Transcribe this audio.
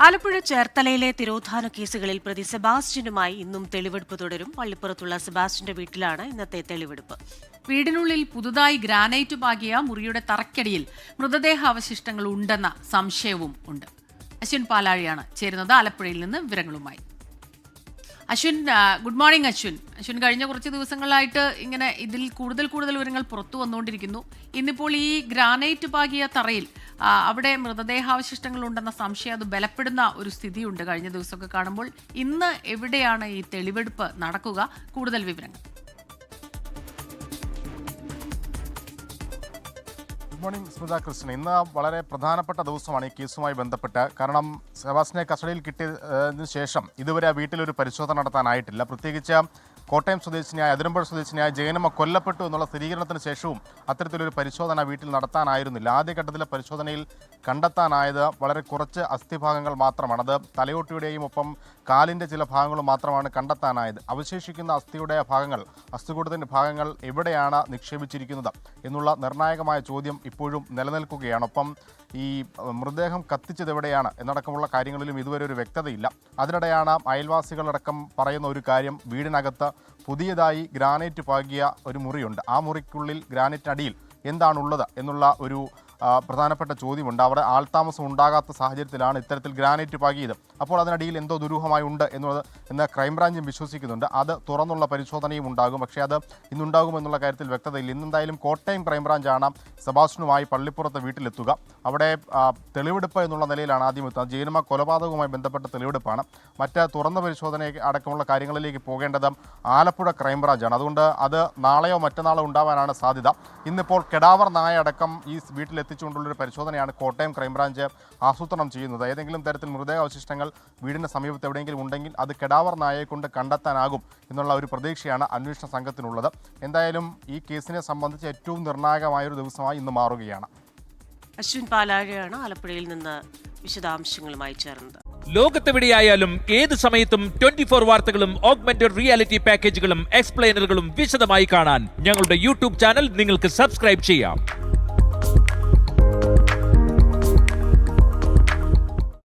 ആലപ്പുഴ ചേർത്തലയിലെ തിരോധാന കേസുകളിൽ പ്രതി സെബാസ്റ്റ്യനുമായി ഇന്നും തെളിവെടുപ്പ് തുടരും. പള്ളിപ്പുറത്തുള്ള സെബാസ്റ്റ്യന്റെ വീട്ടിലാണ് ഇന്നത്തെ തെളിവെടുപ്പ്. വീടിനുള്ളിൽ പുതുതായി ഗ്രാനൈറ്റ് പാകിയ മുറിയുടെ തറയ്ക്കടിയിൽ മൃതദേഹാവശിഷ്ടങ്ങൾ ഉണ്ടെന്ന സംശയവും ഉണ്ട്. അശ്വിൻ പാലാഴിയാണ് ചേരുന്നത് ആലപ്പുഴയിൽ നിന്ന് വിവരങ്ങളുമായി. Ashwin, good morning Ashwin. അശ്വിൻ, കഴിഞ്ഞ കുറച്ച് ദിവസങ്ങളായിട്ട് ഇങ്ങനെ ഇതിൽ കൂടുതൽ വിവരങ്ങൾ പുറത്തു വന്നുകൊണ്ടിരിക്കുന്നു. ഇന്നിപ്പോൾ ഈ ഗ്രാനൈറ്റ് പാകിയ തറയിൽ അവിടെ മൃതദേഹാവശിഷ്ടങ്ങൾ ഉണ്ടെന്ന സംശയം അത് ബലപ്പെടുന്ന ഒരു സ്ഥിതിയുണ്ട് കഴിഞ്ഞ ദിവസമൊക്കെ കാണുമ്പോൾ. ഇന്ന് എവിടെയാണ് ഈ തെളിവെടുപ്പ് നടക്കുക? കൂടുതൽ വിവരങ്ങൾ. Good morning Smitha Krishnan. ഇന്ന് വളരെ പ്രധാനപ്പെട്ട ദിവസമാണ് ഈ കേസുമായി ബന്ധപ്പെട്ട്. കാരണം സെബാസ്റ്റ്യനെ കസ്റ്റഡിയിൽ കിട്ടിയതിനു ശേഷം ഇതുവരെ ആ വീട്ടിലൊരു പരിശോധന നടത്താനായിട്ടില്ല. പ്രത്യേകിച്ച് കോട്ടയം സ്വദേശിനിയായ അതിരമ്പുഴ സ്വദേശിനിയായ ജയനമ്മ കൊല്ലപ്പെട്ടു എന്നുള്ള സ്ഥിരീകരണത്തിന് ശേഷവും അത്തരത്തിലൊരു പരിശോധന വീട്ടിൽ നടത്താനായിരുന്നില്ല. ആദ്യഘട്ടത്തിലെ പരിശോധനയിൽ കണ്ടെത്താനായത് വളരെ കുറച്ച് അസ്ഥിഭാഗങ്ങൾ മാത്രമാണ്. അത് തലയോട്ടിയുടെയും ഒപ്പം കാലിൻ്റെ ചില ഭാഗങ്ങളും മാത്രമാണ് കണ്ടെത്താനായത്. അവശേഷിക്കുന്ന അസ്ഥികൂടത്തിൻ്റെ ഭാഗങ്ങൾ എവിടെയാണ് നിക്ഷേപിച്ചിരിക്കുന്നത് എന്നുള്ള നിർണായകമായ ചോദ്യം ഇപ്പോഴും നിലനിൽക്കുകയാണ്. ഒപ്പം ഈ മൃതദേഹം കത്തിച്ചത് എവിടെയാണ് എന്നടക്കമുള്ള കാര്യങ്ങളിലും ഇതുവരെ ഒരു വ്യക്തതയില്ല. അതിനിടെയാണ് അയൽവാസികളടക്കം പറയുന്ന ഒരു കാര്യം, വീടിനകത്ത് പുതിയതായി ഗ്രാനൈറ്റ് പാകിയ ഒരു മുറിയുണ്ട്. ആ മുറിക്കുള്ളിൽ ഗ്രാനൈറ്റിനടിയിൽ എന്താണുള്ളത് എന്നുള്ള ഒരു പ്രധാനപ്പെട്ട ചോദ്യമുണ്ട്. അവിടെ ആൾതാമസം ഉണ്ടാകാത്ത സാഹചര്യത്തിലാണ് ഇത്തരത്തിൽ ഗ്രാനൈറ്റ് പാകിയത്. അപ്പോൾ അതിനടിയിൽ എന്തോ ദുരൂഹമായി ഉണ്ട് എന്ന് ക്രൈംബ്രാഞ്ചും വിശ്വസിക്കുന്നുണ്ട്. അത് തുറന്നുള്ള പരിശോധനയും ഉണ്ടാകും. പക്ഷേ അത് ഇന്നുണ്ടാകുമെന്നുള്ള കാര്യത്തിൽ വ്യക്തതയില്ല. ഇന്നെന്തായാലും കോട്ടയം ക്രൈംബ്രാഞ്ചാണ് സെബാസ്റ്റ്യനുമായി പള്ളിപ്പുറത്ത് വീട്ടിലെത്തുക. അവിടെ തെളിവെടുപ്പ് എന്നുള്ള നിലയിലാണ് ആദ്യം എത്തുന്നത്. ജയനമ്മ കൊലപാതകവുമായി ബന്ധപ്പെട്ട തെളിവെടുപ്പാണ്. മറ്റ് തുറന്ന പരിശോധന അടക്കമുള്ള കാര്യങ്ങളിലേക്ക് പോകേണ്ടത് ആലപ്പുഴ ക്രൈംബ്രാഞ്ചാണ്. അതുകൊണ്ട് അത് നാളെയോ മറ്റന്നാളോ ഉണ്ടാവാനാണ് സാധ്യത. ഇന്നിപ്പോൾ കെടാവർ നായ അടക്കം ഈ വീട്ടിലെത്തിച്ചുകൊണ്ടുള്ളൊരു പരിശോധനയാണ് കോട്ടയം ക്രൈംബ്രാഞ്ച് ആസൂത്രണം ചെയ്യുന്നത്. ഏതെങ്കിലും തരത്തിൽ മൃതദേഹാവശിഷ്ടങ്ങൾ വീടിന് സമീപത്ത് എവിടെയെങ്കിലും ഉണ്ടെങ്കിൽ അത് കെടാവർ നായയെ കൊണ്ട് കണ്ടെത്താനാകും എന്നുള്ള ഒരു പ്രതീക്ഷയാണ് അന്വേഷണ സംഘത്തിനുള്ളത്. എന്തായാലും ഈ കേസിനെ സംബന്ധിച്ച് ഏറ്റവും നിർണായകമായൊരു ദിവസമായി ഇന്ന് മാറുകയാണ്. അശ്വിൻ പാലാഴിയാണ് ആലപ്പുഴയിൽ നിന്ന് വിശദാംശങ്ങളുമായി ചേർന്നത്. ലോകത്തെവിടെയായാലും ഏത് സമയത്തും 24 വാർത്തകളും ഓഗ്മെന്റഡ് റിയാലിറ്റി പാക്കേജുകളും എക്സ്പ്ലെയിനറുകളും വിശദമായി കാണാൻ ഞങ്ങളുടെ യൂട്യൂബ് ചാനൽ നിങ്ങൾക്ക് സബ്സ്ക്രൈബ് ചെയ്യാം.